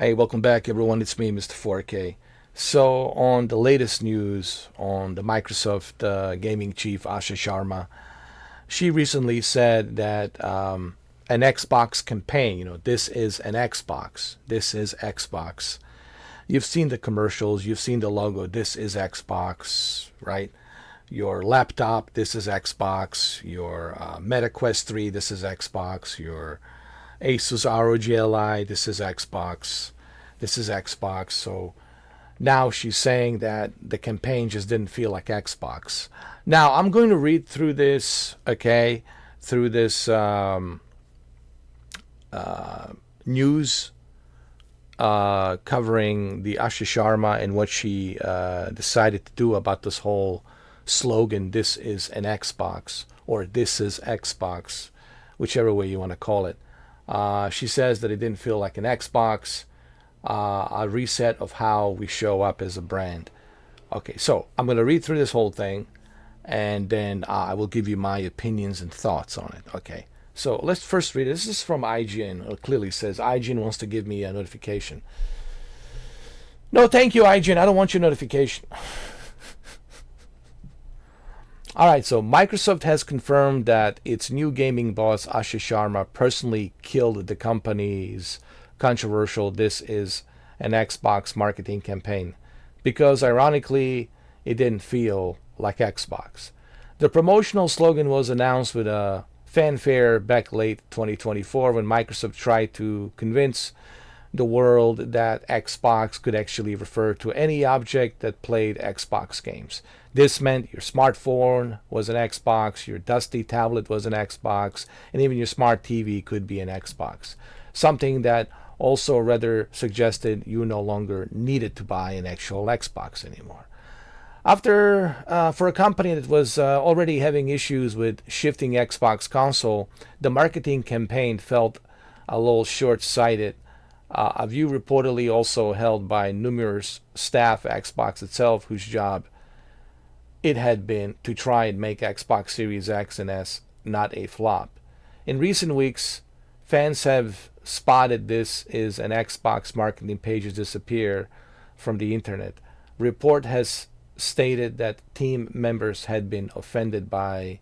Hey, welcome back, everyone. It's me, Mr. 4K. So, on the latest news on the Microsoft gaming chief, Asha Sharma, she recently said that an Xbox campaign, this is an Xbox. This is Xbox. You've seen the commercials, you've seen the logo. This is Xbox, right? Your laptop, this is Xbox. Your Meta Quest 3, this is Xbox. Your Asus ROG Ally, this is Xbox. This is Xbox. So now she's saying that the campaign just didn't feel like Xbox. Now I'm going to read through this, okay, through this news covering the Asha Sharma and what she decided to do about this whole slogan, this is an Xbox, or this is Xbox, whichever way you want to call it. She says that it didn't feel like an Xbox, a reset of how we show up as a brand. Okay, so I'm going to read through this whole thing, and then I will give you my opinions and thoughts on it. Okay, so let's first read it. This is from IGN. It clearly says IGN wants to give me a notification. No, thank you, IGN. I don't want your notification. All right, so Microsoft has confirmed that its new gaming boss, Asha Sharma, personally killed the company's controversial "This is an Xbox" marketing campaign because, ironically, it didn't feel like Xbox. The promotional slogan was announced with a fanfare back late 2024 when Microsoft tried to convince the world that Xbox could actually refer to any object that played Xbox games. This meant your smartphone was an Xbox, your dusty tablet was an Xbox, and even your smart TV could be an Xbox. Something that also rather suggested you no longer needed to buy an actual Xbox anymore. For a company that was already having issues with shifting Xbox console, the marketing campaign felt a little short-sighted. A view reportedly also held by numerous staff at Xbox itself, whose job it had been to try and make Xbox Series X and S not a flop. In recent weeks, fans have spotted this is an Xbox marketing pages disappear from the internet. Report has stated that team members had been offended by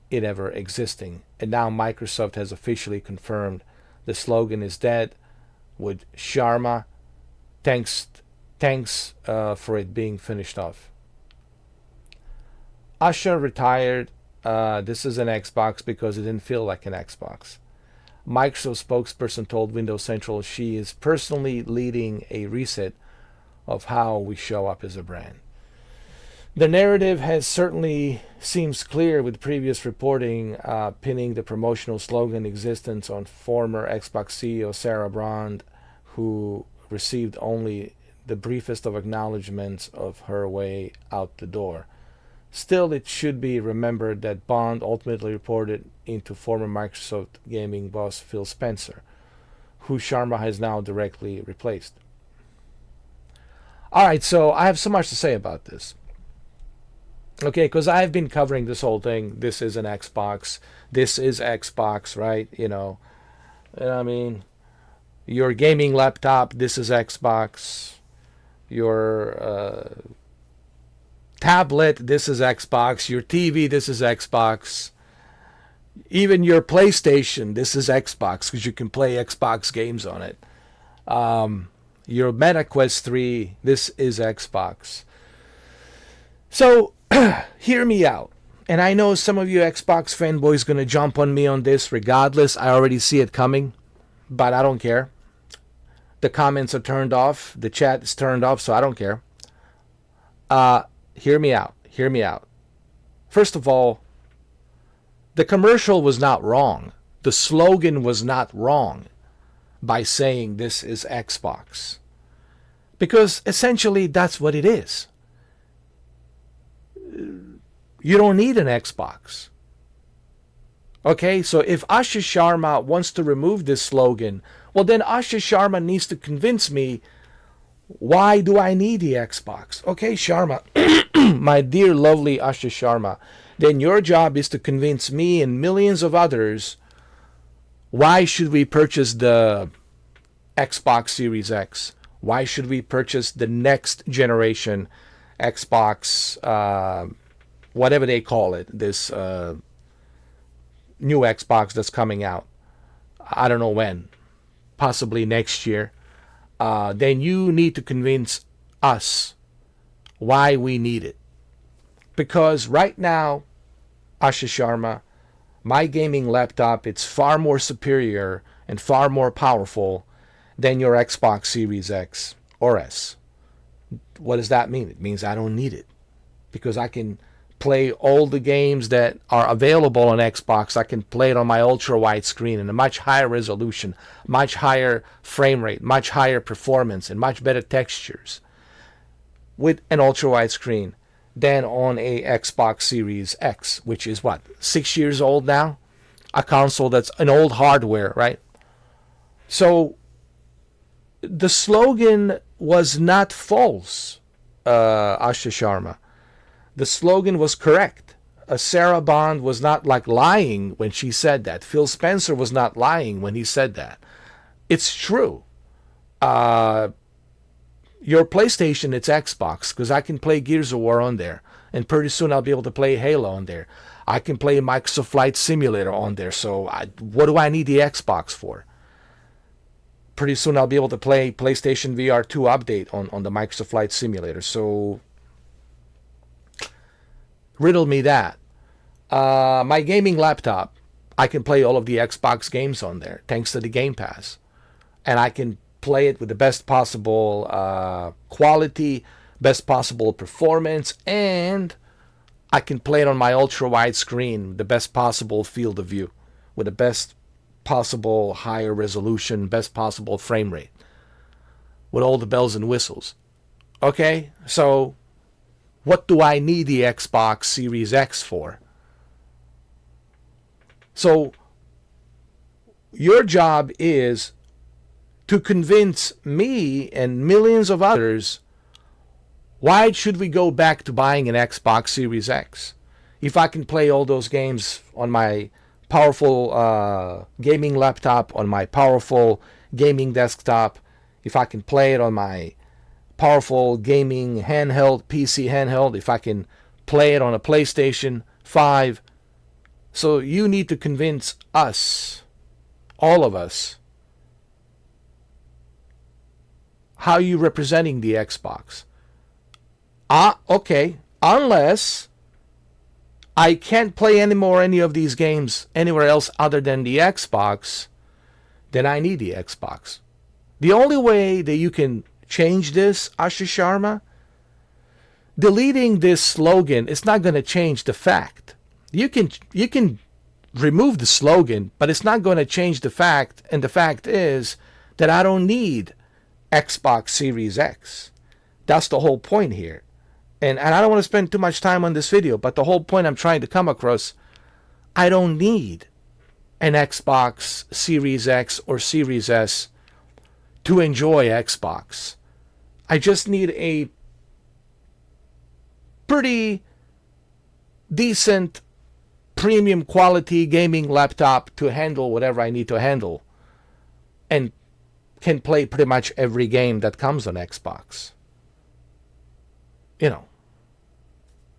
it ever existing, and now Microsoft has officially confirmed the slogan is dead. With Sharma, thanks for it being finished off. Asha retired. This is an Xbox because it didn't feel like an Xbox. Microsoft spokesperson told Windows Central she is personally leading a reset of how we show up as a brand. The narrative has certainly seems clear with previous reporting pinning the promotional slogan existence on former Xbox CEO Sarah Brand, who received only the briefest of acknowledgments of her way out the door. Still, it should be remembered that Bond ultimately reported into former Microsoft gaming boss Phil Spencer, who Sharma has now directly replaced. Alright, so I have so much to say about this. Okay, because I've been covering this whole thing. This is an Xbox. This is Xbox, right? I mean, your gaming laptop, this is Xbox. Your tablet, this is Xbox. Your TV, this is Xbox. Even your PlayStation, this is Xbox because you can play Xbox games on it. Your Meta Quest 3, this is Xbox. So, hear me out. And I know some of you Xbox fanboys going to jump on me on this regardless. I already see it coming, but I don't care. The comments are turned off. The chat is turned off, so I don't care. Hear me out. Hear me out. First of all, the commercial was not wrong. The slogan was not wrong by saying this is Xbox. Because essentially that's what it is. You don't need an Xbox. Okay, so if Asha Sharma wants to remove this slogan, well then Asha Sharma needs to convince me, why do I need the Xbox? Okay, Sharma, my dear lovely Asha Sharma, then your job is to convince me and millions of others why should we purchase the Xbox Series X? Why should we purchase the next generation Xbox, whatever they call it, this new Xbox that's coming out? I don't know when, possibly next year. Then you need to convince us why we need it. Because right now, Asha Sharma, my gaming laptop, it's far more superior and far more powerful than your Xbox Series X or S. What does that mean? It means I don't need it. Because I can play all the games that are available on Xbox. I can play it on my ultra-wide screen in a much higher resolution, much higher frame rate, much higher performance, and much better textures with an ultra-wide screen than on a Xbox Series X, which is what, 6 years old now? A console that's an old hardware, right? So the slogan was not false, Asha Sharma. The slogan was correct. Sarah Bond was not like lying when she said that. Phil Spencer was not lying when he said that. It's true. Your PlayStation, it's Xbox, because I can play Gears of War on there. And pretty soon I'll be able to play Halo on there. I can play Microsoft Flight Simulator on there. So what do I need the Xbox for? Pretty soon I'll be able to play PlayStation VR 2 update on the Microsoft Flight Simulator. So riddle me that. My gaming laptop, I can play all of the Xbox games on there thanks to the Game Pass. And I can play it with the best possible quality, best possible performance, and I can play it on my ultra-wide screen, the best possible field of view, with the best possible higher resolution, best possible frame rate, with all the bells and whistles. Okay, so what do I need the Xbox Series X for? So your job is to convince me and millions of others, why should we go back to buying an Xbox Series X? If I can play all those games on my powerful gaming laptop, on my powerful gaming desktop, if I can play it on my powerful gaming handheld, PC handheld, if I can play it on a PlayStation 5. So you need to convince us, all of us, how are you representing the Xbox? Okay, unless I can't play any of these games anywhere else other than the Xbox, then I need the Xbox. The only way that you can change this, Asha Sharma, deleting this slogan is not going to change the fact. You can remove the slogan, but it's not going to change the fact, and the fact is that I don't need Xbox Series X. That's the whole point here. And I don't want to spend too much time on this video, but the whole point I'm trying to come across, I don't need an Xbox Series X or Series S to enjoy Xbox. I just need a pretty decent premium quality gaming laptop to handle whatever I need to handle, and can play pretty much every game that comes on Xbox. You know.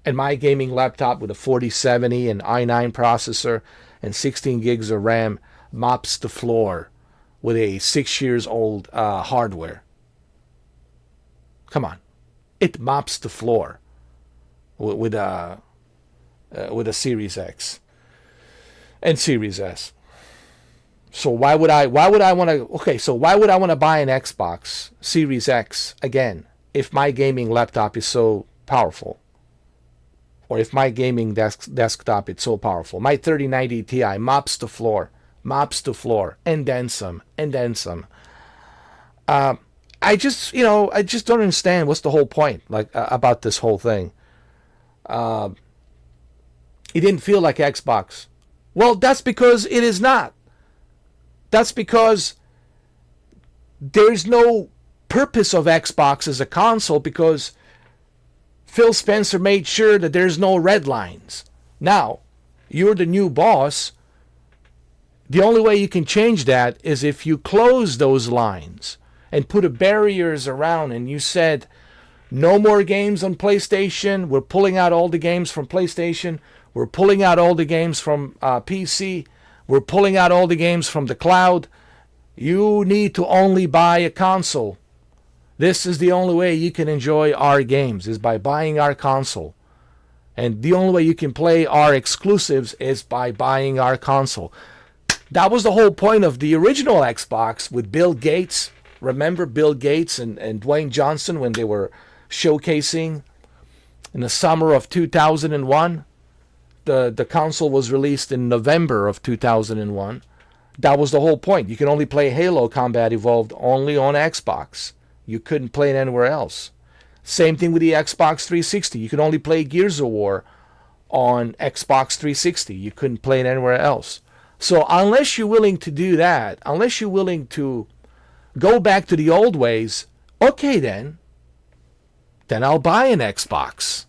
And my gaming laptop with a 4070 and i9 processor and 16 gigs of RAM mops the floor with a 6 years old hardware. Come on. It mops the floor with a Series X and Series S. So why would I want to buy an Xbox Series X again if my gaming laptop is so powerful? Or if my gaming desktop is so powerful? My 3090 Ti mops the floor, and then some. I just don't understand what's the whole point, about this whole thing. It didn't feel like Xbox. Well, that's because it is not. That's because there's no purpose of Xbox as a console, because Phil Spencer made sure that there's no red lines. Now, you're the new boss. The only way you can change that is if you close those lines and put a barriers around, and you said no more games on PlayStation. We're pulling out all the games from PlayStation. We're pulling out all the games from PC. We're pulling out all the games from the cloud. You need to only buy a console. This is the only way you can enjoy our games, is by buying our console. And the only way you can play our exclusives is by buying our console. That was the whole point of the original Xbox with Bill Gates. Remember Bill Gates and Dwayne Johnson when they were showcasing in the summer of 2001? The console was released in November of 2001. That was the whole point. You can only play Halo Combat Evolved only on Xbox. You couldn't play it anywhere else. Same thing with the Xbox 360. You could only play Gears of War on Xbox 360. You couldn't play it anywhere else. So unless you're willing to do that, unless you're willing to go back to the old ways, okay then I'll buy an Xbox.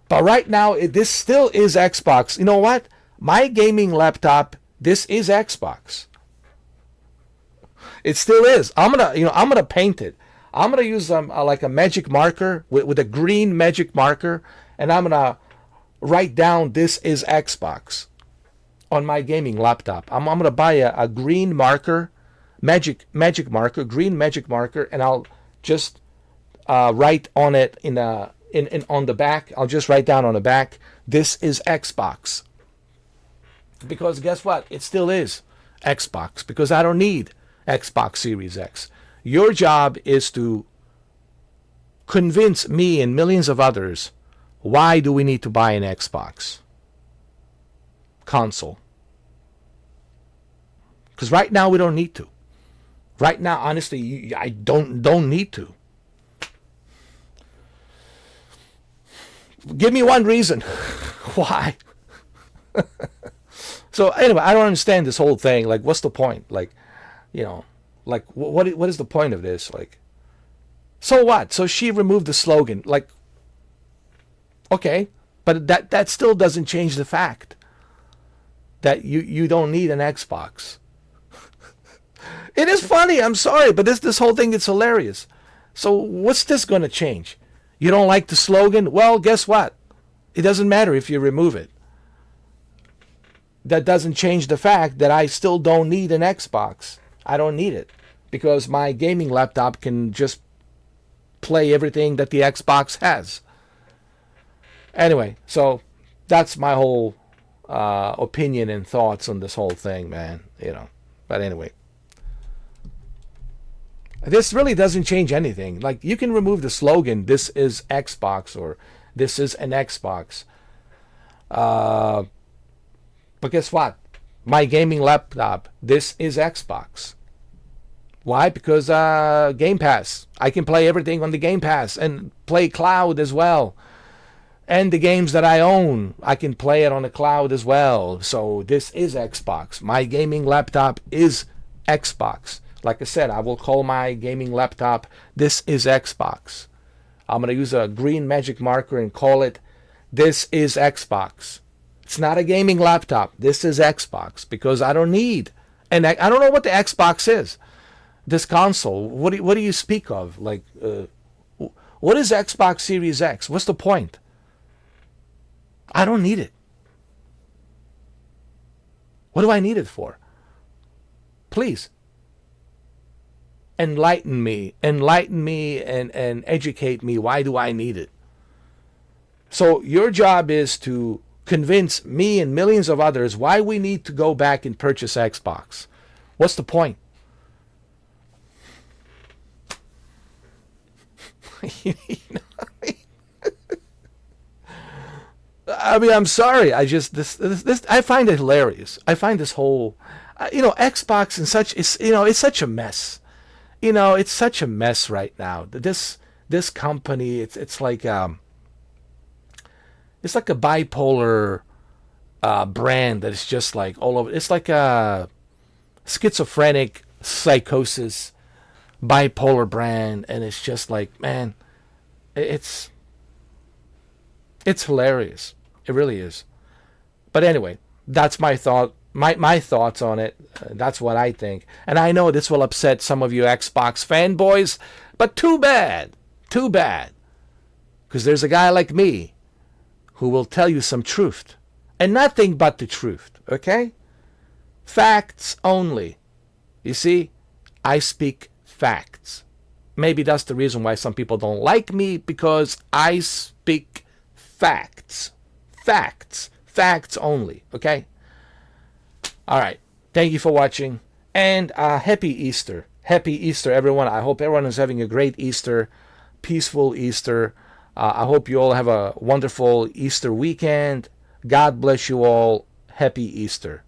But right now, this still is Xbox. You know what? My gaming laptop, this is Xbox. It still is. I'm gonna paint it. I'm gonna use like a magic marker with a green magic marker, and I'm gonna write down "This is Xbox" on my gaming laptop. I'm gonna buy a green marker, magic marker, green magic marker, and I'll just write on it on the back. I'll just write down on the back, "This is Xbox." Because guess what? It still is Xbox, because I don't need Xbox Series X. Your job is to convince me and millions of others, why do we need to buy an Xbox console? Because right now we don't need to. Right now, honestly, I don't need to. Give me one reason why. So anyway, I don't understand this whole thing. Like, what's the point? Like, like what is the point of this? Like, so what? So she removed the slogan. Like, okay, but that still doesn't change the fact that you don't need an Xbox. It is funny. I'm sorry, but this whole thing is hilarious. So what's this going to change? You don't like the slogan? Well, guess what? It doesn't matter if you remove it. That doesn't change the fact that I still don't need an Xbox. I don't need it because my gaming laptop can just play everything that the Xbox has. Anyway, so that's my whole opinion and thoughts on this whole thing, man. But anyway, this really doesn't change anything. Like, you can remove the slogan, "This is Xbox," or "This is an Xbox." But guess what? My gaming laptop, this is Xbox. Why? Because Game Pass. I can play everything on the Game Pass and play cloud as well. And the games that I own, I can play it on the cloud as well. So this is Xbox. My gaming laptop is Xbox. Like I said, I will call my gaming laptop, "This is Xbox." I'm going to use a green magic marker and call it, "This is Xbox." It's not a gaming laptop. This is Xbox, because I don't need, and I don't know what the Xbox is. This console, what do you speak of? Like, what is Xbox Series X? What's the point? I don't need it. What do I need it for? Please. Enlighten me and educate me. Why do I need it? So your job is to convince me and millions of others why we need to go back and purchase Xbox. What's the point? I mean, I'm sorry. I just this I find it hilarious. I find this whole, Xbox and such is it's such a mess. It's such a mess right now. This company, it's like a bipolar brand that is just like all over. It's like a schizophrenic psychosis bipolar brand, and it's just like, man, it's hilarious. It really is. But anyway, that's my thought my thoughts on it. That's what I think. And I know this will upset some of you Xbox fanboys, but too bad. Too bad. Because there's a guy like me who will tell you some truth. And nothing but the truth, okay? Facts only. You see, I speak facts. Maybe that's the reason why some people don't like me, because I speak facts. Facts. Facts only, okay? All right. Thank you for watching. And happy Easter. Happy Easter, everyone. I hope everyone is having a great Easter, peaceful Easter. I hope you all have a wonderful Easter weekend. God bless you all. Happy Easter.